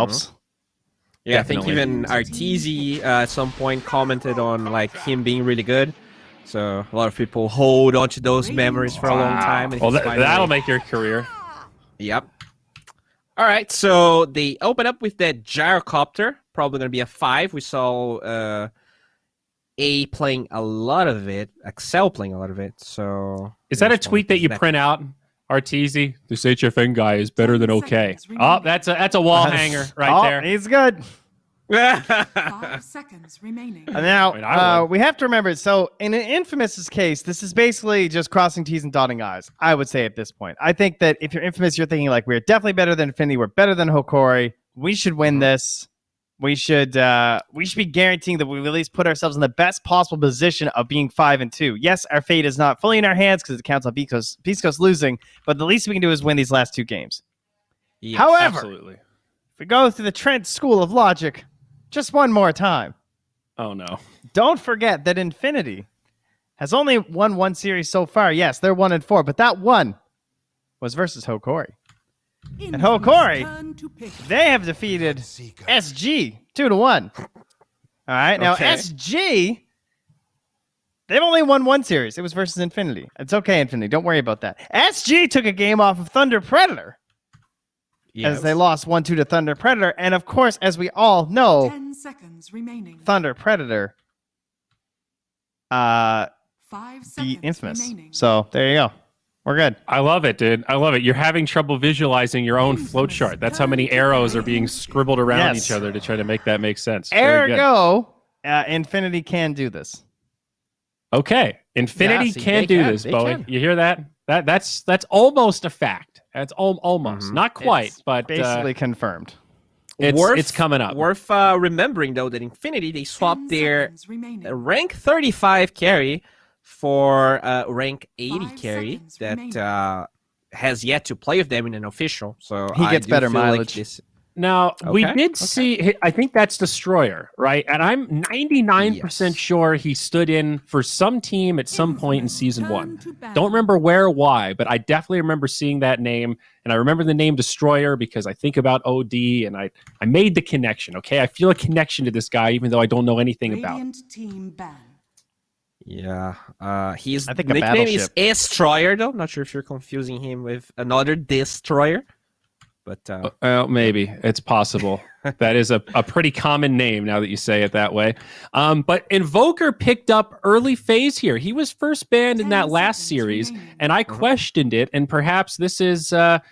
Helps. Yeah, Definitely. I think even Arteezy at some point commented on like him being really good. So a lot of people hold on to those memories for a long time. And Well, he's finally... that'll make your career. Yep. All right, so they open up with that gyrocopter. Probably going to be a 5. We saw A playing a lot of it, Excel playing a lot of it. So is that a tweet that you print out, Arteezy? This HFN guy is better than OK. Oh, that's a wall hanger right there. He's good. 5 seconds remaining. Now, we have to remember, so in an Infamous's case, this is basically just crossing T's and dotting I's, I would say at this point. I think that if you're Infamous, you're thinking like, we're definitely better than Infinity, we're better than Hokori, we should win this. We should be guaranteeing that we at least put ourselves in the best possible position of being 5-2. Yes, our fate is not fully in our hands because it counts on Beast Coast losing, but the least we can do is win these last 2 games. Yes, however, absolutely. if we go through the Trent School of Logic just one more time. Oh, no. Don't forget that Infinity has only won 1 series so far. Yes, they're 1-4, but that one was versus Hokori. And Hokori, they have defeated SG 2-1. All right, now SG, they've only won 1 series. It was versus Infinity. It's okay, Infinity. Don't worry about that. SG took a game off of Thunder Predator. Yes. As they lost 1-2 to Thunder Predator. And of course, as we all know, 10 seconds remaining. Thunder Predator 5 beat seconds Infamous. remaining. So there you go. We're good. I love it, dude. I love it. You're having trouble visualizing your own flowchart. That's how many arrows are being scribbled around each other to try to make that make sense. Ergo, Infinity can do this. Okay. Infinity can do this, Bowie. You hear that? That's almost a fact. That's almost. Not quite, it's but basically confirmed. It's coming up. Worth remembering, though, that Infinity, they swapped their rank 35 carry for rank 80 carry that has yet to play with them in an official. So he gets better mileage. Like this... Now, we did see, I think that's Destroyer, right? And I'm 99% sure he stood in for some team at some point in Season 1. Don't remember where or why, but I definitely remember seeing that name. And I remember the name Destroyer because I think about OD, and I made the connection, okay? I feel a connection to this guy, even though I don't know anything about him. Yeah, his I think a nickname is battleship. Destroyer, though. Not sure if you're confusing him with another Destroyer. But maybe it's possible. That is a pretty common name now that you say it that way. But Invoker picked up early phase here. He was first banned in that last series, and I questioned it. And perhaps this is some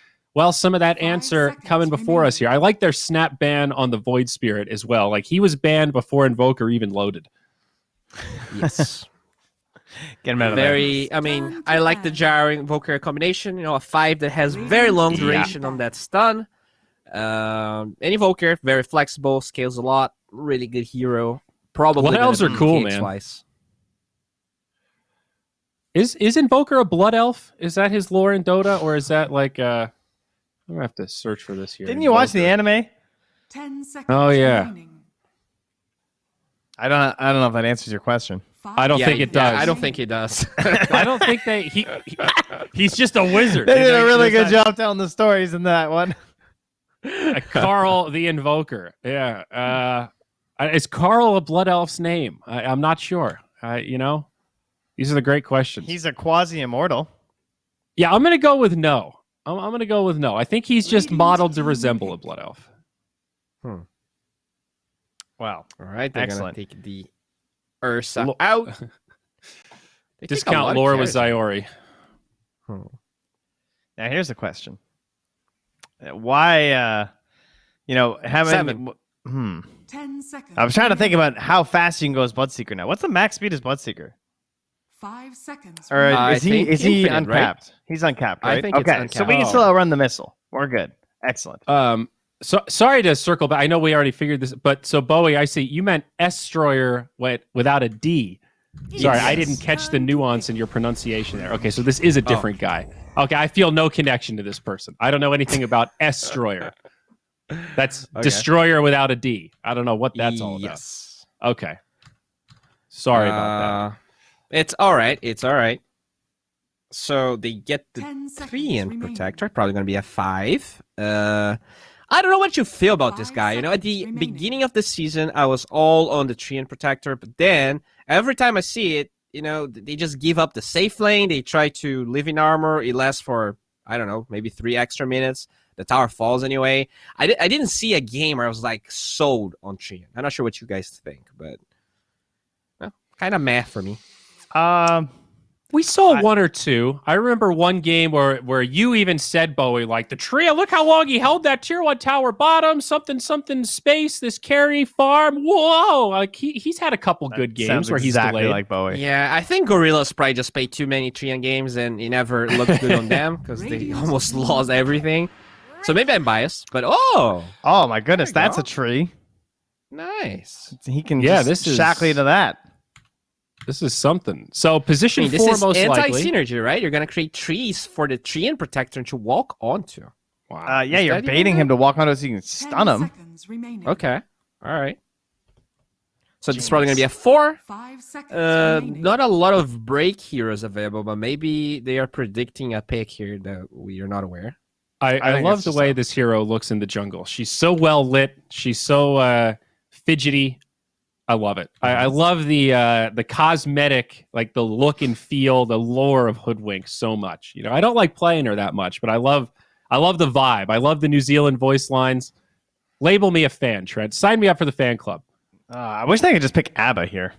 of that answer coming before us here. I like their snap ban on the Void Spirit as well. Like he was banned before Invoker even loaded. Yes. Get him out of there. I mean, I like the Gyro Invoker combination. You know, a 5 that has very long duration on that stun. And Invoker, very flexible, scales a lot. Really good hero. Probably. Blood elves are cool, man. Twice. Is Invoker a blood elf? Is that his lore in Dota, or is that like? I'm gonna have to search for this here. Didn't you watch the anime? 10 seconds. Oh yeah. Remaining. I don't know if that answers your question. I don't think it does. I don't think it does. I don't think he's just a wizard. They did a really good job telling the stories in that one. Carl the Invoker. Yeah. Is Carl a blood elf's name? I'm not sure. These are the great questions. He's a quasi-immortal. Yeah, I'm going to go with no. I'm going to go with no. I think he's just modeled to resemble a blood elf. Wow. All right. They're Excellent. going to take the Ursa out. Discount lore with Zyori. Now, here's the question. Why, how many... 7. 10 seconds. I was trying to think about how fast you can go as Bloodseeker now. What's the max speed as Bloodseeker? 5 seconds. Or is he infinite, uncapped? right? He's uncapped, right? I think it's okay, uncapped. so we can still outrun the missile. We're good. Excellent. So sorry to circle back. I know we already figured this, but so Bowie, I see you meant S-Stroyer without a D. Sorry, I didn't catch the nuance in your pronunciation there. Okay, so this is a different guy. Okay, I feel no connection to this person. I don't know anything about S-Stroyer. That's Destroyer without a D. I don't know what that's all about. Yes. Okay. Sorry about that. It's all right. It's all right. So they get the 3 in Protector. Probably going to be a 5. I don't know what you feel about this 5 guy. You know, at the seconds remaining. beginning of the season, I was all on the Treant Protector, but then every time I see it, you know, they just give up the safe lane. They try to live in armor. It lasts for, I don't know, maybe 3 extra minutes. The tower falls anyway. I didn't see a game where I was like sold on Treant. I'm not sure what you guys think, but well, kind of meh for me. We saw one or two. I remember one game where you even said, Bowie, like, the trio, look how long he held that tier 1 tower bottom, something space, this carry farm. Whoa! Like he's had a couple good games Sounds where exactly he's delayed. like Bowie. Yeah, I think Gorillas probably just played too many Treant games and it never looked good on them because they almost lost everything. So maybe I'm biased, but Oh my goodness, There you that's go. a tree. nice. He can Yeah, just this is- shackle you to that. This is something. So I position mean, this 4 is most likely. anti-synergy, right? You're gonna create trees for the Treant Protector to walk onto. Wow. Yeah, Is you're that even baiting him good? to walk onto it so you can 10 stun him. seconds remaining. Okay, all right. So this is probably gonna be a 4. 5 seconds remaining. Not a lot of break heroes available, but maybe they are predicting a pick here that we are not aware. I think love it's the just way a- this hero looks in the jungle. She's so well lit. She's so fidgety. I love it. I love the cosmetic, like the look and feel, the lore of Hoodwink so much. You know, I don't like playing her that much, but I love the vibe. I love the New Zealand voice lines. Label me a fan, Trent. Sign me up for the fan club. I wish they could just pick ABBA here.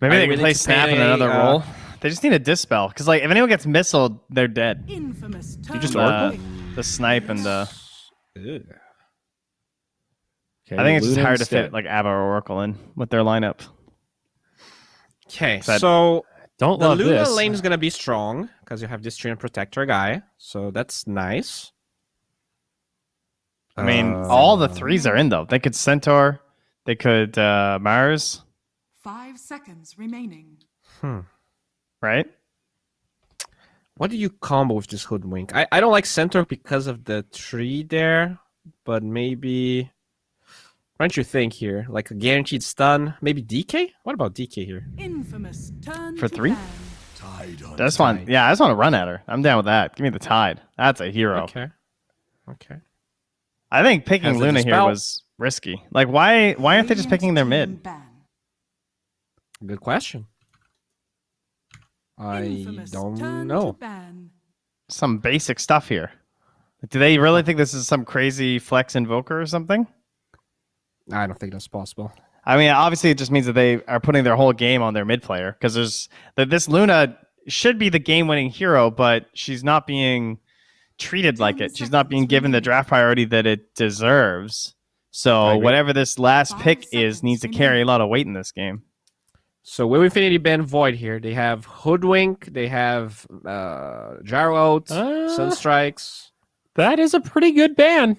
Maybe Are they you can willing play to Snap pay in another a, role. They just need a dispel because, like, if anyone gets missiled, they're dead. Infamous turn just to Oracle? win. The snipe and the. Okay, I think it's just Luna hard to instead. fit like ABBA or Oracle in with their lineup. Okay, That- so Don't the love Luna this. lane is gonna be strong because you have this Treant Protector guy, so that's nice. I mean, all the threes are in though. They could Centaur, they could Mars, 5 seconds remaining. right? What do you combo with this Hoodwink? I don't like Centaur because of the tree there, but maybe. What don't you think here? Like a guaranteed stun? Maybe DK? What about DK here? Infamous turn For to 3? ban. I just want, yeah, I just want to run at her. I'm down with that. Give me the Tide. That's a hero. Okay. Okay. I think picking Has the Luna here Dispel. was risky. Like, why aren't they just Radiant picking their team mid? ban. Good question. I Infamous don't turn know. To ban. Some basic stuff here. Do they really think this is some crazy flex invoker or something? I don't think that's possible. I mean, obviously, it just means that they are putting their whole game on their mid player because this Luna should be the game-winning hero, but she's not being treated like it. She's not being given the draft priority that it deserves. So agree. whatever this last 5 pick seconds is needs to remaining. carry a lot of weight in this game. So Will Infinity ban Void here. They have Hoodwink. They have Gyro Out, Sunstrikes. That is a pretty good ban.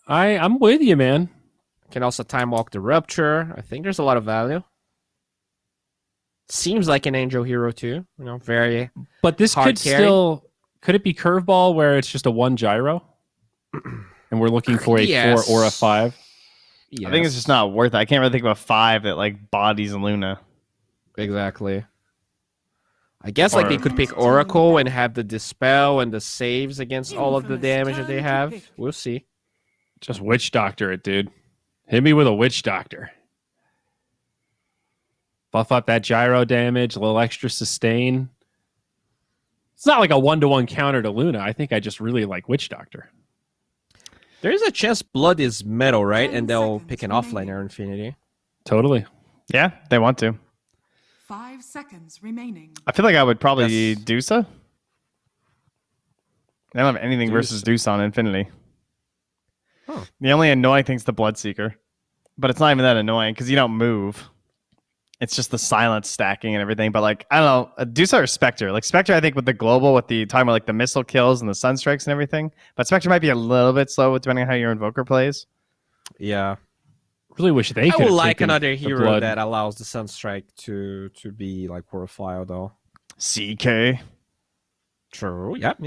I'm with you, man. Can also time walk the Rupture. I think there's a lot of value. Seems like an Angel hero too. You know, very. But this Hard could carry? still could it be curveball where it's just a 1 gyro, and we're looking for a Yes. 4 or a 5. Yes. I think it's just not worth it. I can't really think of a 5 that like bodies Luna. Exactly. I guess like they could pick Oracle and have the Dispel and the saves against all of the Infamous damage that turn they to have. pick. We'll see. Just witch doctor it, dude. Hit me with a witch doctor. Buff up that gyro damage, a little extra sustain. It's not like a 1-to-1 counter to Luna. I think I just really like witch doctor. There is a chance Blood is metal, right? 10 And they'll seconds pick an remaining. offlaner Infinity. Totally. Yeah, they want to. 5 seconds remaining. I feel like I would probably Yes. Dusa. They don't have anything versus Deuce on Infinity. Huh. The only annoying thing's the Bloodseeker. But it's not even that annoying because you don't move. It's just the silence stacking and everything. But like, I don't know, a Deuce or Spectre. Like Spectre, I think with the global, with the talking about like the missile kills and the sunstrikes and everything. But Spectre might be a little bit slow depending on how your Invoker plays. Yeah. Really wish they I could. would like taken another the hero blood. that allows the Sunstrike to be like worthwhile though. CK. True. Yep.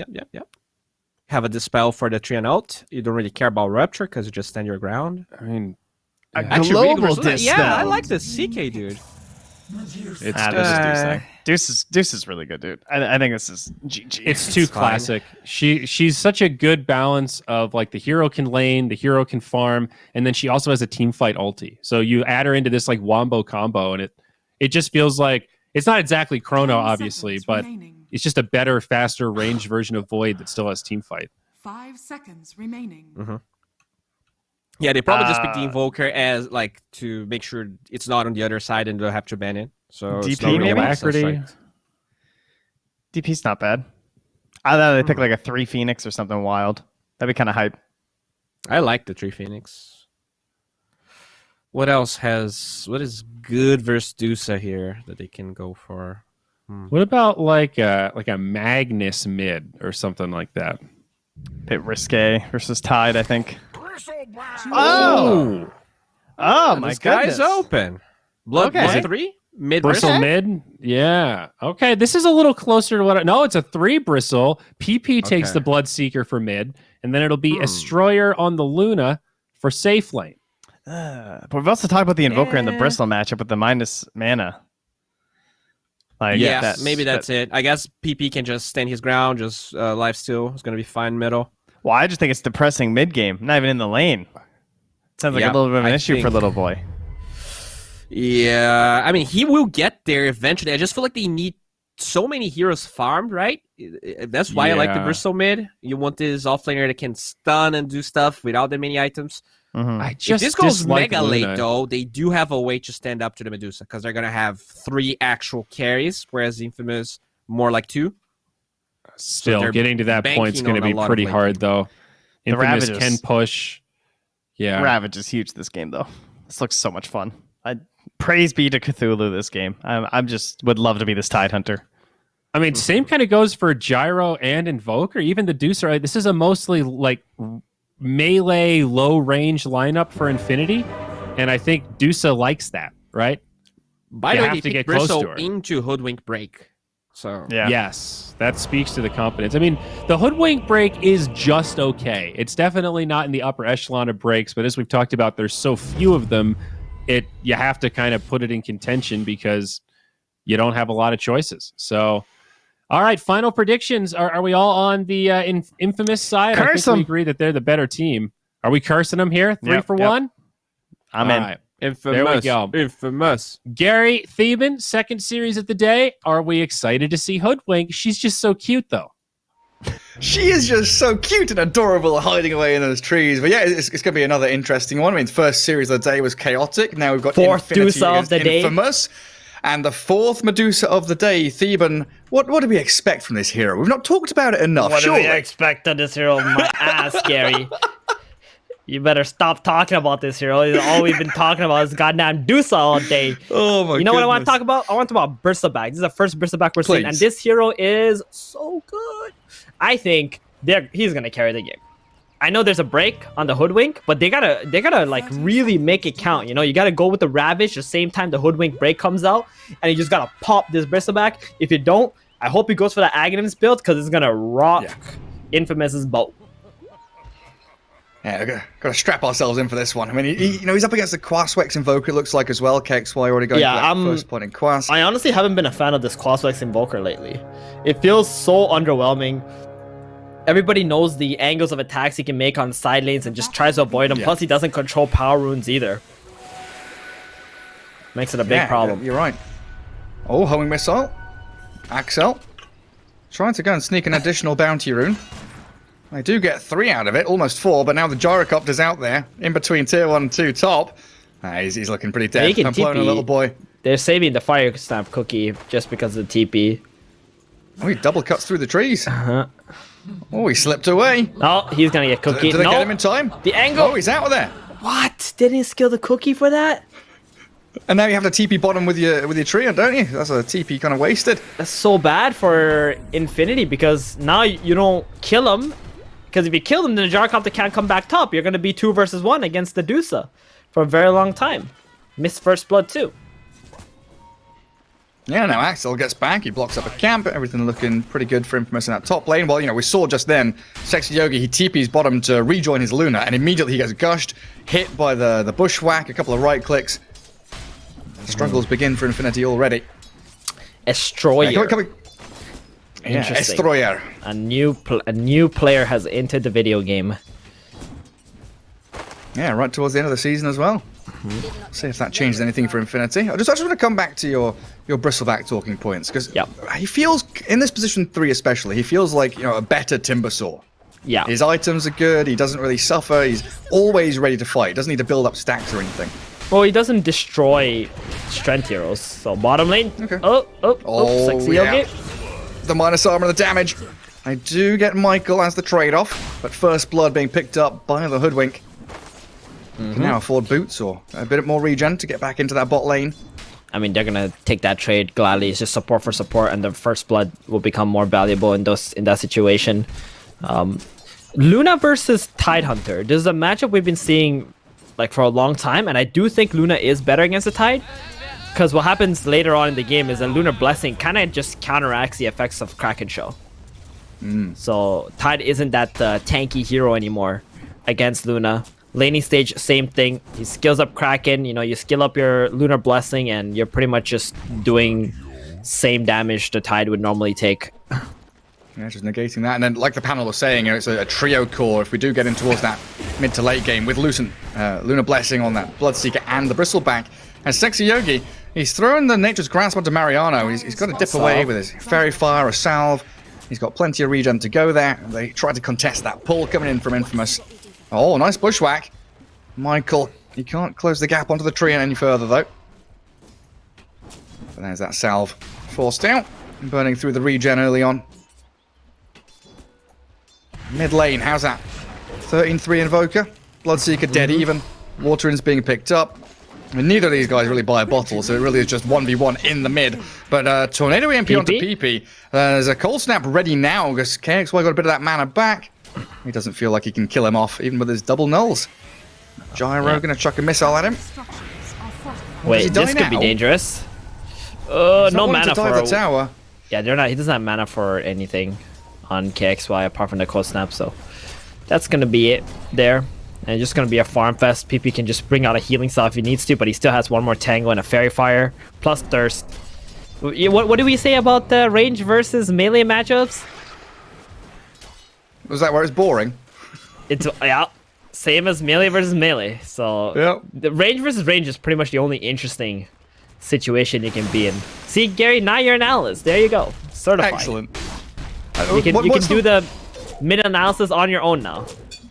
Have a Dispel for the Treant Out. You don't really care about Rupture because you just stand your ground. I mean, A Actually, really good global versus- Yeah, I dispel. like the CK dude. It's This Uh, is Deuce is really good, dude. I think this is GG. it's too fine. classic. She's such a good balance of like the hero can lane, the hero can farm, and then she also has a team fight ulti. So you add her into this like wombo combo, and it just feels like it's not exactly Chrono, 10 obviously, seconds but remaining. it's just a better, faster range version of Void that still has team fight. 5 seconds remaining. Yeah, they probably just picked the Invoker as like to make sure it's not on the other side and they'll have to ban it. So it's DP not really maybe? a lot of sense, Alacrity. right? DP's not bad. I thought they pick like a 3 Phoenix or something wild. That'd be kind of hype. I like the 3 Phoenix. What else what is good versus Dusa here that they can go for? What about like a Magnus mid or something like that? Bit risque versus Tide, I think. Oh, Oh my This guy's goodness. open. Blood Okay. 3? Mid bristle bristle? mid. Yeah. Okay. This is a little closer to what. No, it's a 3 bristle. PP takes Okay. the Bloodseeker for mid, and then it'll be Destroyer on the Luna for safe lane. But we've also talked about the Invoker and the Bristle matchup with the minus mana. Like, Yeah, maybe that's it. I guess PP can just stand his ground, just lifesteal. It's going to be fine middle. Well, I just think it's depressing mid game, not even in the lane. Sounds like Yeah, a little bit of an I issue for think- little boy. Yeah, I mean, he will get there eventually. I just feel like they need so many heroes farmed, right? That's why I like the Yeah. Bristle mid. You want this offlaner that can stun and do stuff without that many items. Mhm. I If just this goes dislike mega Luna. late, though, they do have a way to stand up to the Medusa because they're going to have 3 actual carries, whereas Infamous more like 2. Still, they're getting to that point is banking going to on a be lot of pretty late hard, though. The Infamous Ravages. can push. Yeah. Ravage is huge this game, though. This looks so much fun. Praise be to Cthulhu this game. I'm just would love to be this Tide Hunter. I mean, same kind of goes for Gyro and Invoker. Even the Deucer. Right? This is a mostly like melee, low range lineup for Infinity, and I think Dusa likes that, right? By You the way, have they to picked get close Bristle to her. into Hoodwink Break. So Yeah. Yes, that speaks to the confidence. I mean, the Hoodwink break is just okay. It's definitely not in the upper echelon of breaks, but as we've talked about, there's so few of them. You have to kind of put it in contention because you don't have a lot of choices. So, all right, final predictions. Are we all on the Infamous side? I Curse think we 'em. agree that they're the better team. Are we cursing them here? 3 Yep, for yep. 1? I'm All in. right. Infamous. There we go. Infamous. Gary Theben, second series of the day. Are we excited to see Hoodwink? She's just so cute, though. She is just so cute and adorable hiding away in those trees. But yeah, it's going to be another interesting one. I mean, the first series of the day was chaotic. Now we've got Fourth Infinity Medusa of the against day. Infamous. And the fourth Medusa of the day, Theban. What do we expect from this hero? We've not talked about it enough, What do surely. we expect of this hero? My ass, Gary. You better stop talking about this hero. All we've been talking about is goddamn Dusa all day. Oh my You know what I want to goodness. talk about? I want to talk about Bristleback. This is the first Bristleback we're seeing, and Please. this hero is so good. I think he's gonna carry the game. I know there's a break on the Hoodwink, but they gotta like really make it count. You know, you gotta go with the Ravage the same time the Hoodwink break comes out, and you just gotta pop this Bristleback. If you don't, I hope he goes for the Aghanim's build because it's gonna rock Infamous's boat. Yeah, got to strap ourselves in for this one. I mean, he's up against the Quaswex Invoker, it looks like, as well. KXY already going Yeah, for that first point in Quas. I honestly haven't been a fan of this Quaswex Invoker lately. It feels so underwhelming. Everybody knows the angles of attacks he can make on side lanes and just tries to avoid them. Yeah. Plus, he doesn't control power runes either. Makes it a big problem. You're right. Oh, homing missile. Axel. Trying to go and sneak an additional bounty rune. They do get 3 out of it, almost 4, but now the Gyrocopter's out there, in between tier 1 and 2 top. He's looking pretty Yeah, he dead. can Pamplona, TP. little boy. They're saving the fire snap cookie just because of the TP. Oh, he double cuts through the trees. Uh-huh. Oh, he slipped away. Oh, he's gonna get cookie. Did they No, get him in time? the angle. Oh, he's out of there. What? Didn't he skill the cookie for that? And now you have to TP bottom with your trio, don't you? That's a TP kind of wasted. That's so bad for Infinity because now you don't kill him. Because if you kill him, then the Gyrocopter can't come back top. You're going to be 2 versus 1 against the Dusa for a very long time. Missed first blood too. Yeah, now Axel gets back. He blocks up a camp. Everything looking pretty good for Infamous in that top lane. Well, we saw just then, Sexy Yogi, he TP's bottom to rejoin his Luna, and immediately he gets gushed, hit by the bushwhack, a couple of right clicks. Struggles begin for Infinity already. Destroyer. Yeah, Interesting. Destroyer. A new player has entered the video game. Yeah, right towards the end of the season as well. See if that changes anything for Infinity. I just want to come back to your Bristleback talking points, because he feels, in this position 3 especially, he feels like, a better Timbersaw. Yeah. His items are good, he doesn't really suffer, he's always ready to fight, doesn't need to build up stacks or anything. Well, he doesn't destroy strength heroes. So bottom lane. Okay. Oh, sexy Yogi. The minus armor and the damage. I do get Michael as the trade-off, but first blood being picked up by the Hoodwink. Can now afford boots or a bit more regen to get back into that bot lane. I mean, they're gonna take that trade gladly. It's just support for support, and the first blood will become more valuable in that situation. Luna versus Tidehunter. This is a matchup we've been seeing like for a long time, and I do think Luna is better against the Tide. Because what happens later on in the game is that Lunar Blessing kind of just counteracts the effects of Kraken Shell. So Tide isn't that tanky hero anymore against Luna. Laning stage, same thing. He skills up Kraken, you skill up your Lunar Blessing, and you're pretty much just doing same damage the Tide would normally take. Yeah, just negating that. And then, like the panel was saying, it's a trio core if we do get in towards that mid to late game with Lunar Blessing on that Bloodseeker and the Bristleback. And Sexy Yogi, he's throwing the Nature's Grasp onto Mariano. He's got to dip away with his Fairy Fire or Salve. He's got plenty of regen to go there. They tried to contest that pull coming in from Infamous. Oh, nice bushwhack. Michael, he can't close the gap onto the tree any further, though. But there's that Salve forced out, burning through the regen early on. Mid lane, how's that? 13-3 Invoker. Bloodseeker dead even. Waterins being picked up. I mean, neither of these guys really buy a bottle, so it really is just 1v1 in the mid. But Tornado EMP onto PP. There's a Cold Snap ready now, because KXY got a bit of that mana back. He doesn't feel like he can kill him off, even with his double nulls. Gyro gonna chuck a missile at him. Wait, this could be dangerous. No mana for the tower. Yeah, they're not. He doesn't have mana for anything on KXY apart from the Cold Snap, so that's gonna be it there. And just gonna be a farm fest. PP can just bring out a healing spell if he needs to, but he still has one more Tango and a Fairy Fire plus Thirst. What do we say about the range versus melee matchups? Was that where it's boring? It's same as melee versus melee. So the range versus range is pretty much the only interesting situation you can be in. See, Gary, now you're an analyst. There you go, certified. Excellent. You can do the mid analysis on your own now.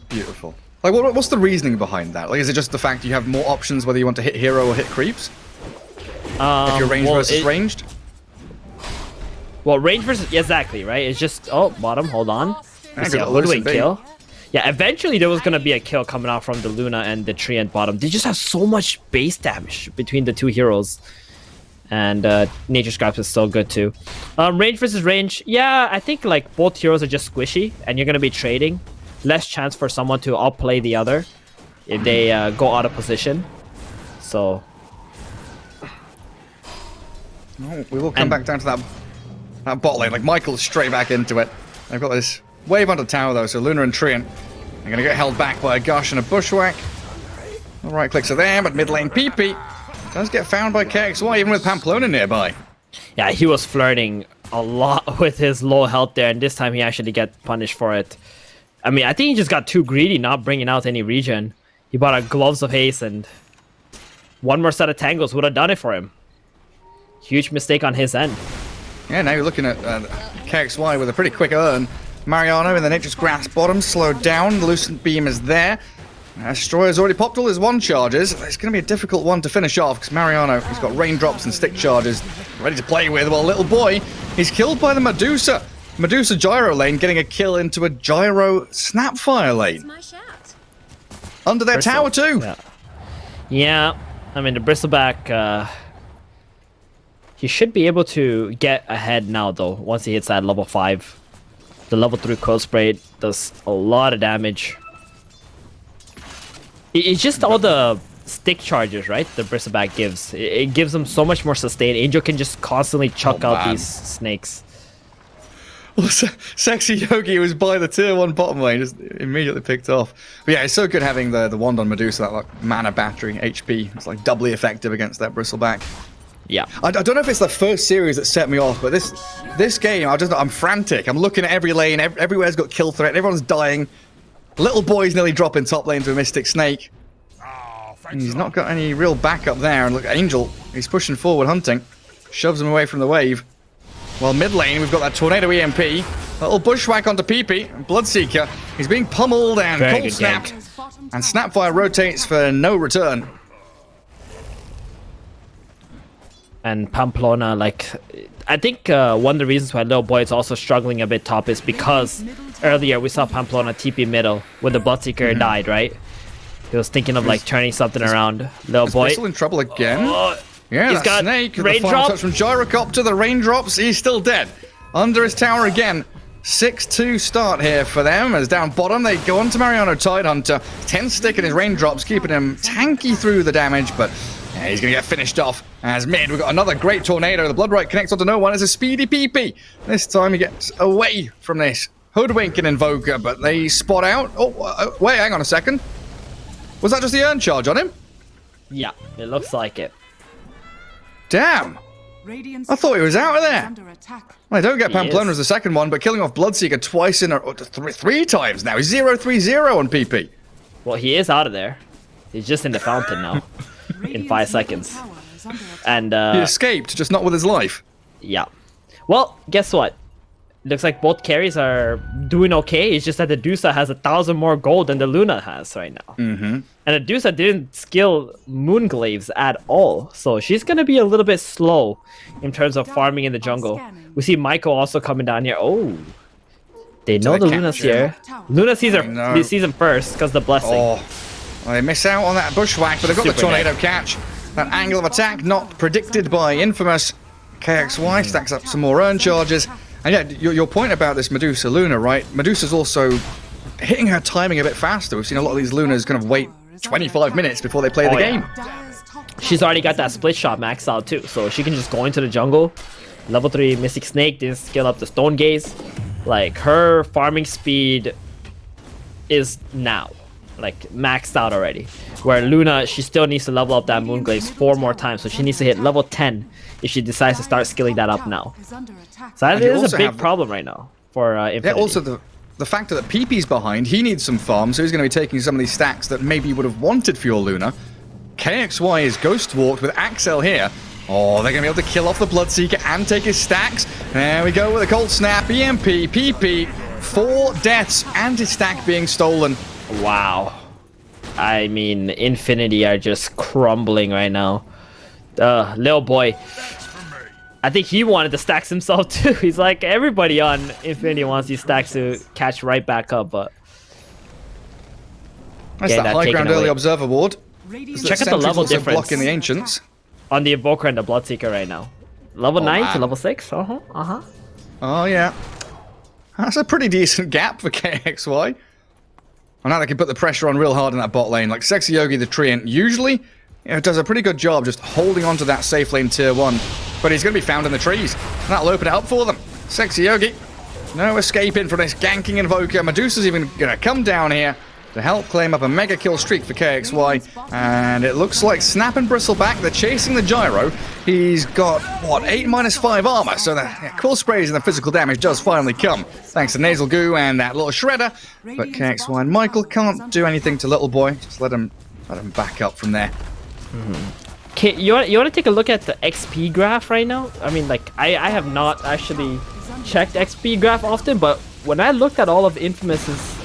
Beautiful. Like, what's the reasoning behind that? Like, is it just the fact you have more options whether you want to hit hero or hit creeps? If you're ranged versus ranged? Well, range versus... Exactly, right? It's just... Oh, bottom, hold on. We see a Hoodwink kill. Yeah, eventually there was going to be a kill coming out from the Luna and the Treant bottom. They just have so much base damage between the two heroes. And Nature's Grasp is so good too. Range versus range. Yeah, I think like both heroes are just squishy. And you're going to be trading. Less chance for someone to outplay the other if they go out of position. So... Oh, we will come back down to that bot lane. Like, Michael's straight back into it. They've got this wave onto tower, though, so Luna and Treant are going to get held back by a Gush and a Bushwhack. The right clicks are there, but mid lane PP does get found by KXY, even with Pamplona nearby. Yeah, he was flirting a lot with his low health there, and this time he actually get punished for it. I mean, I think he just got too greedy, not bringing out any regen. He bought a Gloves of Haste, and one more set of Tangos would have done it for him. Huge mistake on his end. Yeah, now you're looking at KXY with a pretty quick earn. Mariano in the Nature's Grasp bottom, slowed down. The Lucent Beam is there. Destroyer's already popped all his one charges. It's going to be a difficult one to finish off because Mariano, he's got raindrops and stick charges ready to play with. Well, little boy, he's killed by the Medusa. Medusa Gyro lane getting a kill into a Gyro Snapfire lane. Under their tower too. Yeah, I mean the Bristleback, he should be able to get ahead now though, once he hits that level 5. The level 3 Cold Spray does a lot of damage. It's just all the stick charges, right? The Bristleback gives. It gives them so much more sustain. Angel can just constantly chuck out these snakes. Well, Sexy Yogi was by the tier 1 bottom lane, just immediately picked off. But yeah, it's so good having the wand on Medusa, that like mana battery, HP. It's like doubly effective against that bristleback. Yeah. I don't know if it's the first series that set me off, but this game, I'm frantic. I'm looking at every lane, everywhere's got kill threat, everyone's dying. Little boy's nearly dropping top lane to a Mystic Snake. And he's not got any real backup there. And look, Angel, he's pushing forward, hunting. Shoves him away from the wave. Well, mid lane, we've got that Tornado EMP. Little bushwhack onto PP. Bloodseeker. He's being pummeled and Very cold good snapped. Bottom And tower Snapfire rotates for no return. And Pamplona, like, I think one of the reasons why Little Boy is also struggling a bit top is because earlier we saw Pamplona TP middle when the Bloodseeker died, right? He was thinking of like turning something around. Little Boy. Still in trouble again. Oh, Yeah, he's that got snake. The raindrop. final touch from Gyrocopter. The raindrops. He's still dead. Under his tower again. 6-2 start here for them. As down bottom, they go on to Mariano Tidehunter. 10 stick in his raindrops, keeping him tanky through the damage, but yeah, he's going to get finished off. As mid, we've got another great tornado. The Bloodright connects onto no one. It's a speedy PP. This time he gets away from this hoodwinking Invoker, but they spot out. Oh, wait, hang on a second. Was that just the urn charge on him? Yeah, it looks like it. Damn. Radiant's I thought he was out of there. under attack. Well, I don't get He Pamplona is. as the second one, but killing off Bloodseeker twice in three times now. He's 0-3-0 on PP. Well, he is out of there. He's just in the fountain now. Radiant's 5 middle seconds. tower is under attack. And, He escaped, just not with his life. yeah. Well, guess what? Looks like both carries are doing okay. It's just that the Dusa has 1,000 more gold than the Luna has right now. Mm-hmm. And the Dusa didn't skill Moonglaves at all. So she's going to be a little bit slow in terms of farming in the jungle. We see Michael also coming down here. Oh. They know they the capture Luna's here. Luna sees know. her sees him first because the blessing. Oh, well, they miss out on that bushwhack, but they've got the Super tornado catch. That angle of attack not predicted by Infamous. KXY stacks up some more urn charges. And yeah, your point about this Medusa Luna, right? Medusa's also hitting her timing a bit faster. We've seen a lot of these Lunas kind of wait 25 minutes before they play the yeah. game. Dire's top She's already got that split shot maxed out too, so she can just go into the jungle. Level 3 Mystic Snake didn't scale up the Stone Gaze. Like, her farming speed is now, like, maxed out already. Where Luna, she still needs to level up that Moonglaze 4 more times, so she needs to hit level 10 if she decides to start skilling that up now. is under attack. So that you is also a big have- problem right now for Infinity. Yeah, also the factor that PP's behind, he needs some farm, so he's going to be taking some of these stacks that maybe you would have wanted for your Luna. KXY is ghost walked with Axel here. Oh, they're going to be able to kill off the Bloodseeker and take his stacks. There we go with a cold snap, EMP, PP, 4 deaths and his stack being stolen. Wow. I mean, Infinity are just crumbling right now. Little boy. I think he wanted the stacks himself too. He's like, everybody on Infinity wants these stacks to catch right back up, but That's getting that that high taken ground early away. observer ward. Radiant's Check out the Sentry's level also difference. blocking the Ancients. on the Invoker and the Bloodseeker right now. Level 9 to man. level 6. Uh-huh. Oh, yeah. That's a pretty decent gap for KXY. And now they can put the pressure on real hard in that bot lane. Like, Sexy Yogi the Treant usually does a pretty good job just holding on to that safe lane tier 1. But he's going to be found in the trees. And that'll open it up for them. Sexy Yogi, no escaping from this ganking Invoker. Medusa's even going to come down here to help claim up a mega kill streak for KXY. And it looks like Snap and Bristleback, they're chasing the Gyro. He's got, what, 8 minus 5 armor. So the cool sprays and the physical damage does finally come. Thanks to Nasal Goo and that little shredder. But KXY and Michael can't do anything to Little Boy. Just let him back up from there. Okay, you want to take a look at the XP graph right now? I mean, like, I have not actually checked XP graph often, but when I looked at all of Infamous's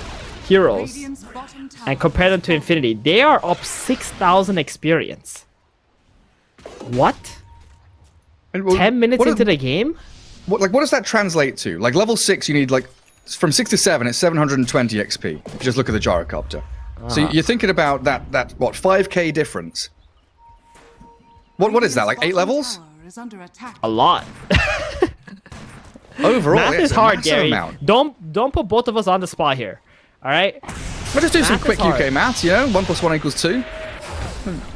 heroes Radiant's bottom tower and compare them to Infinity, they are up 6,000 experience. What? And what- 10 minutes what into is- the game? what does that translate to? Like, level 6, you need, like, from 6 to 7, it's 720 XP. If you just look at the Gyrocopter. So you're thinking about that, what, 5k difference? What is that, like 8 levels? tower is under attack. A lot. Overall, Math it's is a hard, massive Gary. amount. Don't put both of us on the spot here. All right? We'll just do some Math is quick hard. UK maths, you know? 1 + 1 = 2.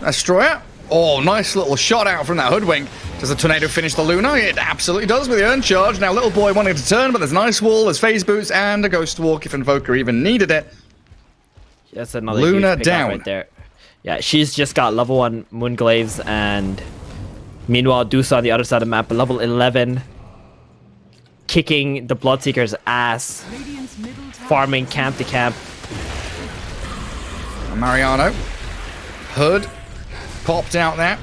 Astroya. Oh, nice little shot out from that Hoodwink. Does the tornado finish the Luna? It absolutely does with the Earn Charge. Now, Little Boy wanting to turn, but there's an Ice Wall, there's Phase Boots, and a Ghost Walk if Invoker even needed it. That's another Luna huge pickup down. right there. Yeah, she's just got level 1 Moonglaves, and meanwhile, Dusa on the other side of the map, level 11, kicking the Bloodseeker's ass, Radiant's middle tower farming camp to camp. And Mariano. Hood popped out there.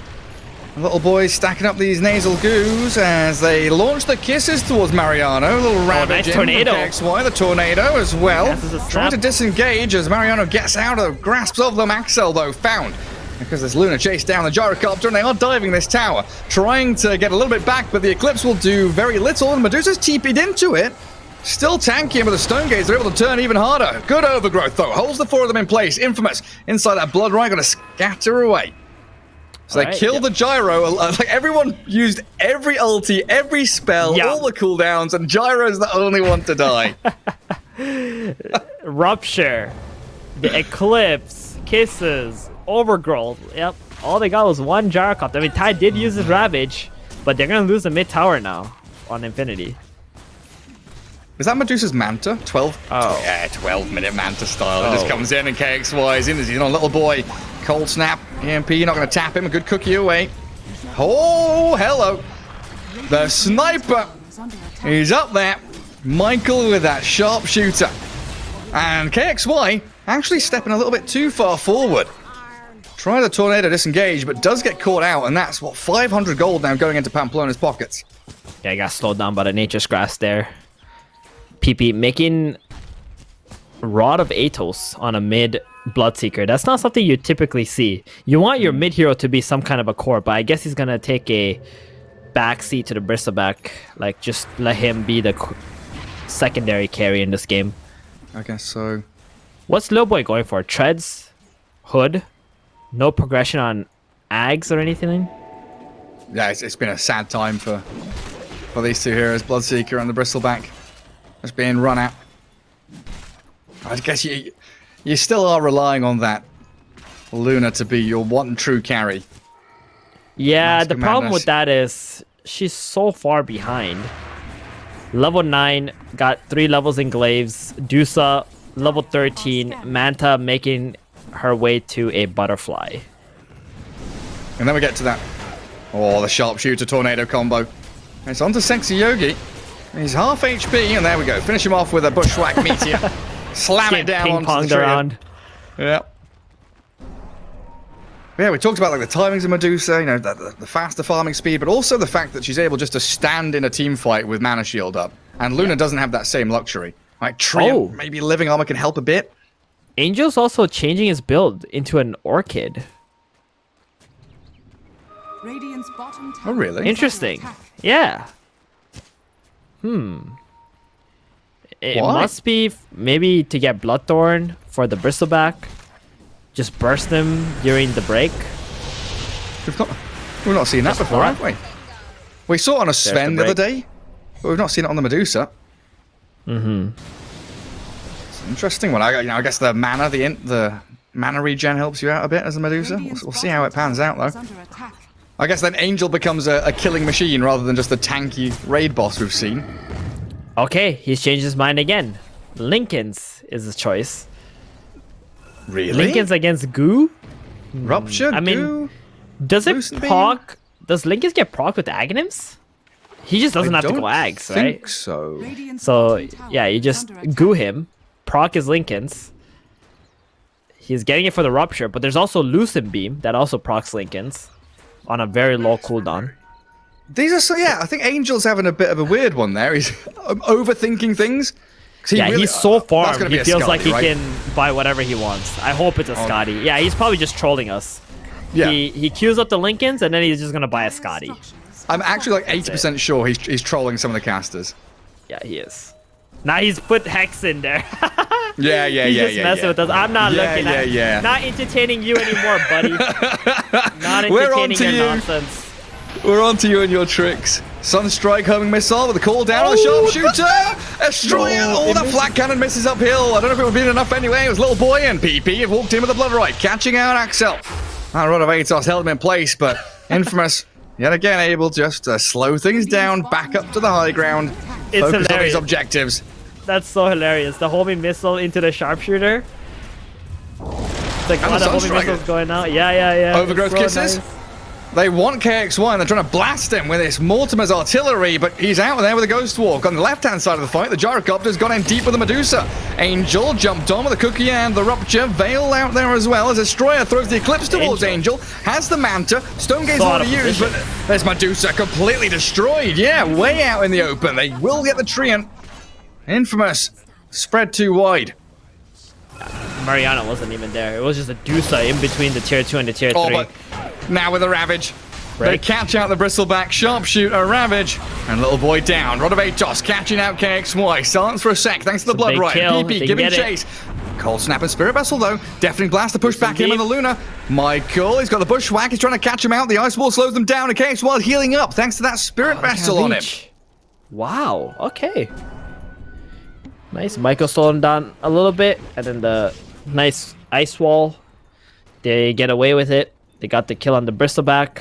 Little Boy stacking up these nasal goos as they launch the kisses towards Mariano. A little ravage nice tornado. XY, the tornado as well. Passes a Trying to snap. disengage as Mariano gets out of grasps of them. Axel, though, found. Because there's Luna chased down the gyrocopter and they are diving this tower. Trying to get a little bit back, but the Eclipse will do very little. And Medusa's TP'd into it. Still tanky, but the Stone Gaze are able to turn even harder. Good overgrowth, though. Holds the 4 of them in place. Infamous inside that Blood Rite, going to scatter away. So they Alright, killed the gyro. Like everyone used every ulti, every spell, Yeah. all the cooldowns, and Gyro's the only one to die. Rupture, the Eclipse, Kisses, Overgrowth. Yep, all they got was one Gyrocopter. I mean, Ty did use his Ravage, but they're going to lose the mid tower now on Infinity. Is that Medusa's Manta? 12? Oh. Yeah, 12-minute Manta style. It just Oh. comes in and KXY is in. He's on a Little Boy. Cold Snap. EMP, you're not going to tap him. A good cookie away. Oh, hello. The Sniper. is under attack. He's up there. Michael with that sharpshooter. And KXY actually stepping a little bit too far forward. Try the tornado disengage, but does get caught out. And that's, what, 500 gold now going into Pamplona's pockets. Yeah, I got slowed down by the Nature's Grass there. PP making Rod of Atos on a mid Bloodseeker. That's not something you typically see. You want your mid hero to be some kind of a core, but I guess he's gonna take a backseat to the Bristleback. Like, just let him be the secondary carry in this game. I guess so. What's Lil Boy going for? Treads? Hood? No progression on Ags or anything? Yeah, it's been a sad time for these two heroes, Bloodseeker and the Bristleback. Just being run at. I guess you still are relying on that Luna to be your one true carry. Yeah, Nice the problem Madness. with that is she's so far behind. Level 9, got 3 levels in Glaives. Dusa, level 13. Manta making her way to a butterfly. And then we get to that. Oh, the sharpshooter tornado combo. It's on to Sexy Yogi. He's half HP, and there we go. Finish him off with a bushwhack meteor. Slam it down onto the Ping-ponged tree. around. Yeah. Yeah, we talked about like the timings of Medusa, you know, the faster farming speed, but also the fact that she's able just to stand in a team fight with mana shield up. And Luna doesn't have that same luxury. Like Treant, maybe living armor can help a bit. Angel's also changing his build into an Orchid. Radiant's bottom tower Oh, really? is Interesting. under attack. Yeah. It Why? must be maybe to get Bloodthorn for the Bristleback. Just burst them during the break. We've not seen that Just before, what? have we? We saw it on a Sven the the other day, but we've not seen it on the Medusa. Mm-hmm. It's an interesting one. I guess the mana regen helps you out a bit as a Medusa. Radiant's We'll see how it bottom pans out, tower is though. under attack. I guess then Angel becomes a killing machine rather than just the tanky raid boss we've seen. Okay, he's changed his mind again. Lincoln's is his choice. Really? Lincoln's against Goo? Rupture? I mean, Goo? Does it Lucent Beam? proc? Does Lincoln's get proc with Aghanims? He just doesn't I have to don't go Ags, think right? so. Radiant's So, bottom tower yeah, you is just under attack. Goo him. Proc is Lincoln's. He's getting it for the Rupture, but there's also Lucent Beam that also procs Lincoln's on a very low cooldown. These are so, yeah, I think Angel's having a bit of a weird one there. He's overthinking things. 'Cause Yeah, really- he's so that's farmed. gonna He be a feels like Scotty, he right? can buy whatever he wants. I hope it's a Scotty. Yeah, he's probably just trolling us. Yeah. He queues up the Lincolns and then he's just gonna buy a Scotty. Structures I'm actually like That's 80% sure he's trolling some of the casters. Yeah, he is. Now he's put Hex in there. Yeah, He's just messing with us. I'm not Yeah, looking yeah, at yeah. Not entertaining you anymore, buddy. Not We're on entertaining to your you. nonsense. We're on to you and your tricks. Sunstrike homing missile with a call down on the sharpshooter. Destroyer. Oh, that flat cannon misses uphill. I don't know if it would have been enough anyway. It was Little Boy and PP have walked in with the Blood Rite, catching out Axel. That Rod of Atos held him in place, but Infamous Yet again, able just to slow things down, back up to the high ground, It's focus on hilarious. these objectives. That's so hilarious. The homing missile into the sharpshooter. It's like And one the of the homing Sunstriker. missiles going out. Yeah. Overgrowth It's so kisses? nice. They want KX1, they're trying to blast him with this Mortimer's artillery, but he's out there with a Ghost Walk. On the left-hand side of the fight, the Gyrocopter's gone in deep with the Medusa. Angel jumped on with the Cookie and the Rupture. Veil out there as well as Destroyer throws the Eclipse towards Angel. Has the Manta. Stonegate's So out already of used, but position. there's Medusa completely destroyed. Yeah, way out in the open. They will get the Treant. Infamous. Spread too wide. Mariana wasn't even there. It was just a Dusa in between the tier 2 and the tier 3. Oh, but now with the Ravage. They Break. catch out the Bristleback, Sharpshooter, Ravage, and Little Boy down. Rod of Atos catching out KXY. Silence for a sec, thanks to the It's a Blood big Riot. kill. PP They giving get it. chase. Cold Snap and Spirit Vessel, though. Deafening Blast to push back him and the Luna. Michael, he's got the Bushwhack. He's trying to catch him out. The Ice Wall slows them down. And KXY healing up thanks to that Spirit Vessel on him. Wow, okay. Nice. Michael slowed him down a little bit, and then the nice ice wall. They get away with it. They got the kill on the Bristleback.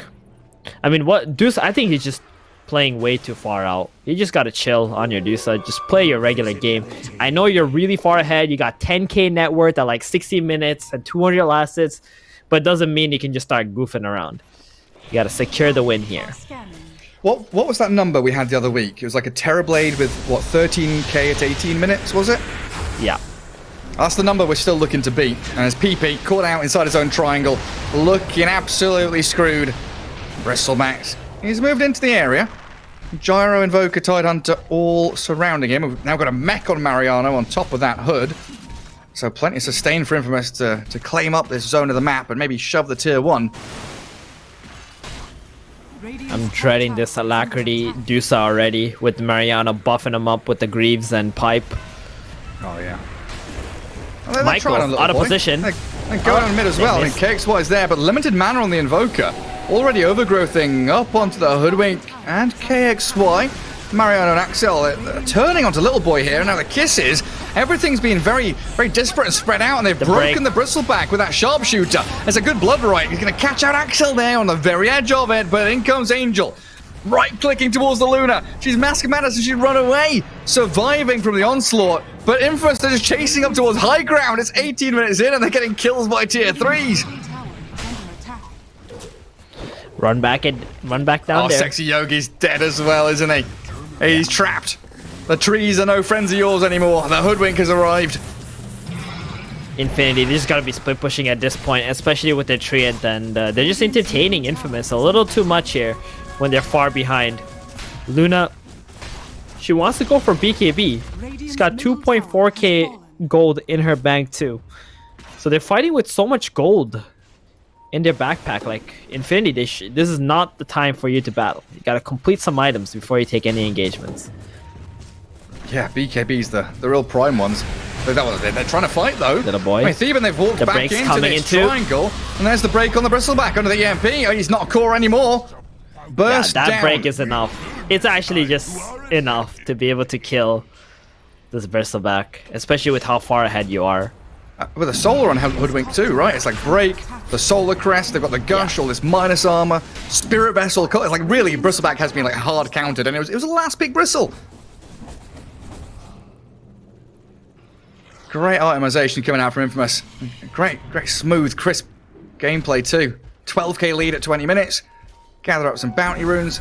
I mean, what Deuce? I think he's just playing way too far out. You just gotta chill on your Dusa. Just play your regular game. I know you're really far ahead. You got 10k net worth at like 60 minutes and 200 assets, but it doesn't mean you can just start goofing around. You gotta secure the win here. What was that number we had the other week? It was like a Terrorblade with, what, 13k at 18 minutes, was it? Yeah. That's the number we're still looking to beat. And as PP caught out inside his own triangle, looking absolutely screwed. Bristleback, he's moved into the area. Gyro Invoker, Tidehunter all surrounding him. We've now got a mech on Mariano on top of that hood. So plenty of sustain for Infamous to claim up this zone of the map and maybe shove the tier 1. I'm dreading this Alacrity Dusa already with Mariano buffing him up with the Greaves and Pipe. Oh, yeah. Well, they're Michael, trying, little out of boy. position. They're going on mid as they well. I mean, missed. KXY is there, but limited mana on the Invoker. Already overgrowthing up onto the Hoodwink and KXY. Mariano and Axel turning onto Little Boy here. Now the kisses. Everything's been very, very disparate and spread out, and they've broken the Bristleback with that Sharpshooter. It's a good Blood Right. He's going to catch out Axel there on the very edge of it, but in comes Angel. Right-clicking towards the Luna. She's masking Madness and she'd run away, surviving from the onslaught. But Infamous are just chasing up towards high ground. It's 18 minutes in and they're getting kills by tier 3s. Run back down Oh, there. Sexy Yogi's dead as well, isn't he? He's trapped. The trees are no friends of yours anymore. The Hoodwink has arrived. Infinity, they just gotta be split pushing at this point, especially with their Treant, and they're just entertaining Infamous a little too much here when they're far behind. Luna, she wants to go for BKB. She's got 2.4k gold in her bank too. So they're fighting with so much gold in their backpack. Like Infinity, this is not the time for you to battle. You gotta complete some items before you take any engagements. Yeah, BKB's the real prime ones. They're trying to fight though. Little boy. I mean, Theban, they've walked The back break's into coming this into. triangle, and there's the break on the Bristleback under the EMP. Oh, he's not core anymore. Burst Yeah, that down. break is enough. It's actually just enough to be able to kill this Bristleback, especially with how far ahead you are. With a solar on Hoodwink too, right? It's like break, the solar crest, they've got the gush, all this minus armor, spirit vessel. It's like really, Bristleback has been like hard counted, and it was a last pick bristle. Great itemization coming out from Infamous. Great smooth, crisp gameplay too. 12k lead at 20 minutes. Gather up some bounty runes.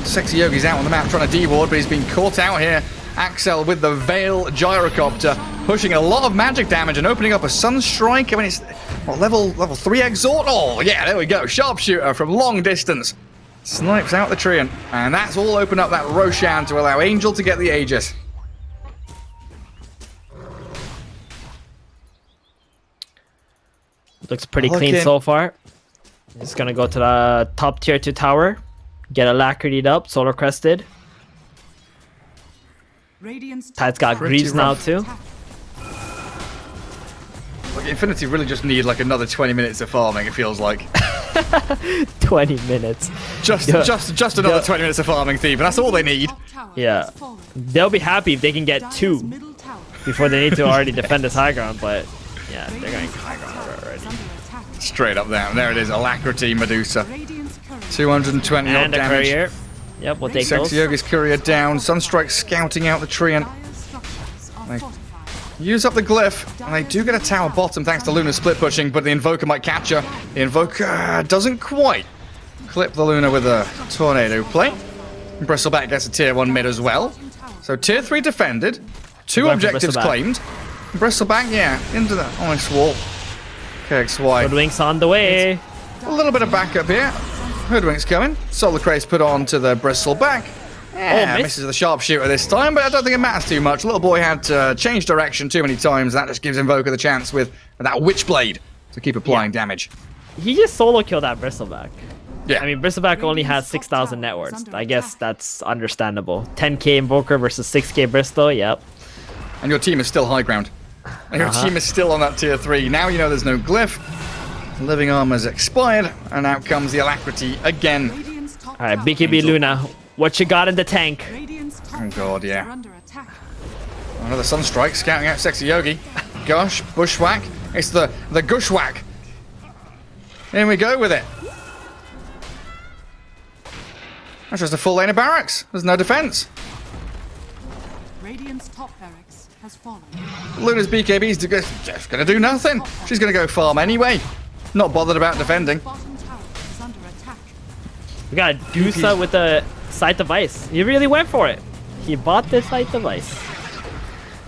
Sexy Yogi's out on the map trying to deward, but he's been caught out here. Axel with the Veil Gyrocopter, pushing a lot of magic damage and opening up a Sunstrike. I mean, it's level 3 Exhort. Oh, yeah, there we go. Sharpshooter from long distance. Snipes out the Treant. And that's all opened up that Roshan to allow Angel to get the Aegis. Looks pretty clean so far. Just gonna go to the top tier 2 tower, get Alacrity'd up, solar crested. Tide's got Pretty Greaves now rough. too. Like, Infinity really just need like another 20 minutes of farming, it feels like. 20 minutes. Just another 20 minutes of farming, Thief, and that's all they need. Yeah. They'll be happy if they can get 2 before they need to already defend this high ground, but yeah, they're going high ground already. Straight up down. There it is, Alacrity, Medusa. 220 odd And a damage. courier. Yep, we'll take those. Sexy Yogi's courier down. Sunstrike scouting out the tree and Dire's structures are Like- fortified. use up the glyph. And they do get a tower bottom thanks to Luna split pushing, but the Invoker might catch her. The Invoker doesn't quite clip the Luna with a tornado play. Bristleback gets a tier 1 mid as well. So tier 3 defended. 2 Going for objectives Bristleback. claimed. Bristleback, yeah, into the ice wall. KXY. Hoodwink's on the way. A little bit of backup here. Hoodwink's coming. Solar Craze put on to the Bristleback. Yeah, miss. misses the sharpshooter this time, but I don't think it matters too much. Little boy had to change direction too many times. That just gives Invoker the chance with that Witchblade to keep applying damage. He just solo killed that Bristleback. Yeah. I mean, Bristleback only has 6,000 net worth. I guess that's understandable. 10k Invoker versus 6k Bristol, yep. And your team is still high ground. And your team is still on that tier 3. Now you know there's no glyph. Living Armor's expired, and out comes the Alacrity again. Radiant's top Alright, tower BKB Luna, what you got in the tank? Radiant's top Oh god, towers yeah. are under attack. Another Sunstrike scouting out Sexy Yogi. Gosh, Bushwhack. It's the Gushwhack. In we go with it. That's just a full lane of barracks. There's no defense. Radiant's top barracks has fallen. Luna's BKB's just gonna do nothing. She's gonna go farm anyway. Not bothered about defending. Bottom tower is under attack. We got Dusa with the side device. He really went for it. He bought the side device.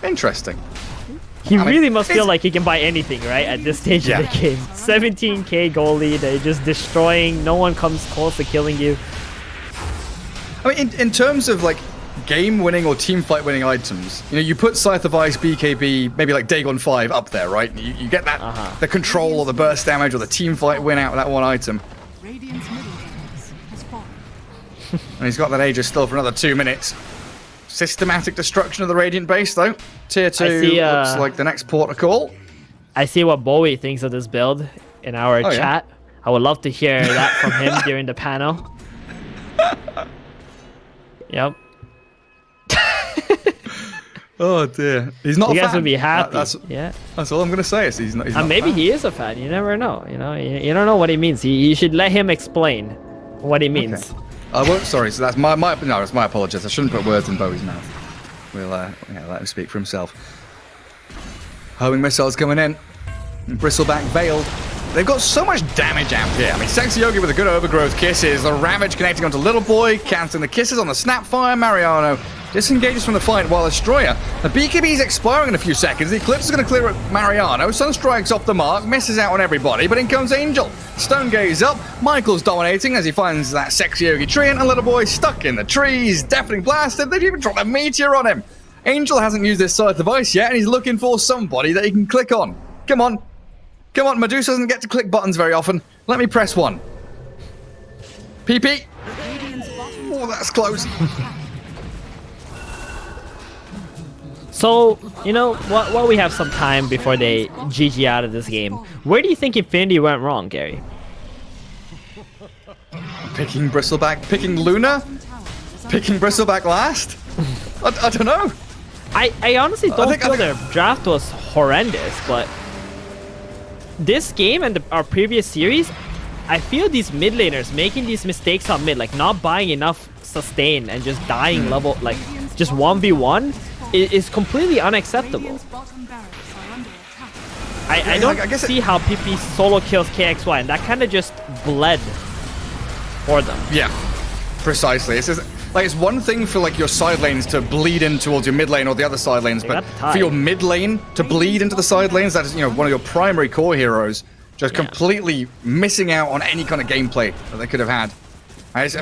Interesting. He mean, really must feel it's- like he can buy anything, right? At this stage Yeah. of the game. 17k goal lead, they're just destroying. No one comes close to killing you. I mean, in terms of like game-winning or team-fight winning items, you know, you put Scythe of Ice, BKB, maybe like Dagon 5 up there, right? You get that, the control or the burst damage or the team-fight win out of that one item. Radiant's middle barracks has fallen. And he's got that Aegis still for another 2 minutes. Systematic destruction of the Radiant base, though. Tier 2 see, looks like the next port of call. I see what Bowie thinks of this build in our yeah? chat. I would love to hear that from him during the panel. Yep. Oh dear. He's not You a guys fan. would be happy. That's Yeah. all I'm going to say is he's not a Maybe fan. he is a fan. You never know. You know, you don't know what he means. You should let him explain what he means. I won't. Sorry. So that's no. It's my apologies. I shouldn't put words in Bowie's mouth. We'll let him speak for himself. Homing missiles coming in. Bristleback veiled. They've got so much damage out here. I mean, Sexy Yogi with a good overgrowth kisses. The Ravage connecting onto Little Boy, cancelling the kisses on the Snapfire. Mariano disengages from the fight while Destroyer. The BKB is expiring in a few seconds. The Eclipse is going to clear at Mariano. Sunstrike's off the mark, misses out on everybody, but in comes Angel. Stone Gaze up. Michael's dominating as he finds that Sexy Yogi tree, and a Little Boy stuck in the trees, deafening blasted. They've even dropped a meteor on him. Angel hasn't used his side device yet, and he's looking for somebody that he can click on. Come on. Come on, Medusa doesn't get to click buttons very often. Let me press one. PP. Radiant's bottom Oh, that's close. So, you know, while we have some time before they GG out of this game, where do you think Infinity went wrong, Gary? Picking Bristleback, picking Luna, tower is under picking Bristleback last. I don't know. I honestly don't think- I feel think- their draft was horrendous, but this game and our previous series, I feel these mid laners making these mistakes on mid, like not buying enough sustain and just dying level, like just 1v1, is completely unacceptable. Radiant's bottom barracks are under attack. I Yeah, don't I guess see how PP solo kills KXY, and that kind of just bled for them. Yeah, precisely. It's one thing for like your side lanes to bleed in towards your mid lane or the other side lanes, but got the tie. for your mid lane to bleed into the side lanes, that is, you know, one of your primary core heroes, just completely missing out on any kind of gameplay that they could have had.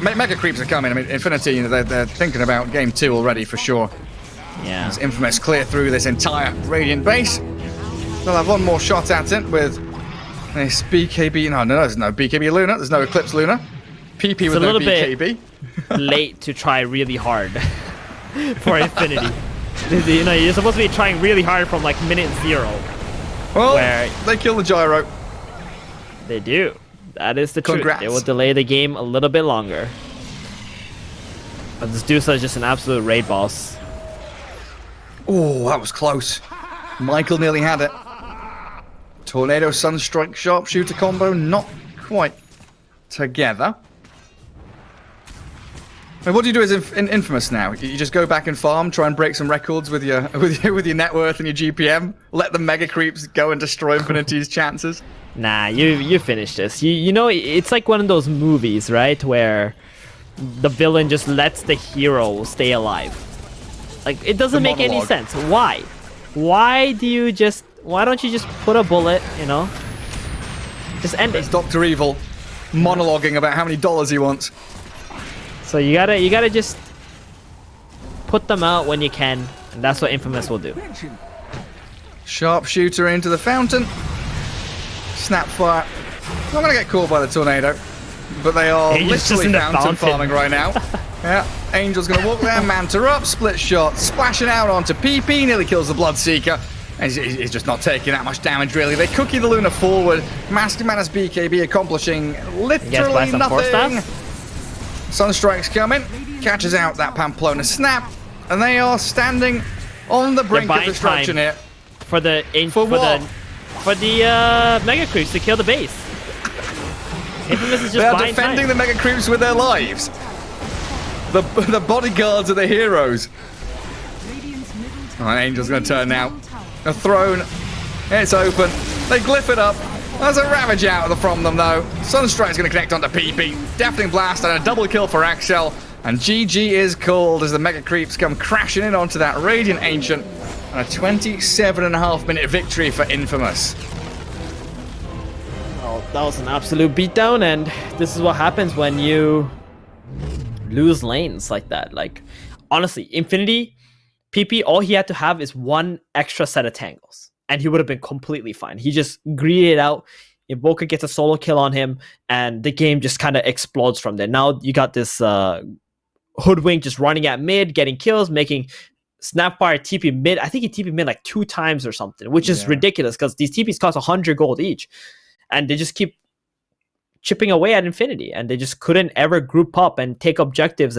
Mega creeps are coming. I mean, Infinity, you know, they're thinking about game 2 already for sure. Yeah. As Infamous clear through this entire Radiant base. They'll have one more shot at it with this BKB. No, there's no BKB Luna. There's no Eclipse Luna. PP with a no little bit- BKB. Late to try really hard for Infinity. You know, you're supposed to be trying really hard from like minute 0. Well, Where- they kill the gyro. They do. That is the Congrats. truth. They will delay the game a little bit longer. But this Dusa is just an absolute raid boss. Oh, that was close. Michael nearly had it. Tornado Sunstrike Sharpshooter combo, not quite together. mean, what do you do as in Infamous now? You just go back and farm, try and break some records with your with your net worth and your GPM. Let the mega creeps go and destroy Infinity's chances. Nah, you finish this. You know, it's like one of those movies, right, where the villain just lets the hero stay alive. Like, it doesn't make any sense. Why? Why don't you just put a bullet, you know? Just end It's it. Dr. Evil monologuing about how many dollars he wants. So you gotta just put them out when you can, and that's what Infamous will do. Sharpshooter into the fountain. Snapfire. Not gonna get caught by the tornado, but they are Angel's just literally in the fountain fountain. farming right now. Yeah, Angel's gonna walk there, Manta up, split shot, splashing out onto PP, nearly kills the Bloodseeker. And he's just not taking that much damage, really. They cookie the Luna forward. Master Manus BKB accomplishing literally nothing. Sunstrike's coming, catches out that Pamplona snap, and they are standing on the brink of buying destruction time. here. For the Mega Creeps to kill the base. Infamous is just They are buying defending time. the Mega Creeps with their lives. The bodyguards are the heroes. Radiant's middle Oh, tower. Angel's going to turn now. Middle tower. A throne. It's open. They glyph it up. There's a Ravage out from them, though. Sunstrike's going to connect onto PP. Deafening Blast and a double kill for Axel. And GG is called as the Mega Creeps come crashing in onto that Radiant Ancient. And a 27.5-minute victory for Infamous. Well, that was an absolute beatdown, and this is what happens when you lose lanes like that. Like, honestly, Infinity, PP, all he had to have is one extra set of tangles, and he would have been completely fine. He just greeted out. Invoker gets a solo kill on him, and the game just kind of explodes from there. Now you got this Hoodwink just running at mid, getting kills, making Snapfire TP mid. I think he TP mid like 2 times or something, which is ridiculous because these TPs cost 100 gold each. And they just keep chipping away at Infinity, and they just couldn't ever group up and take objectives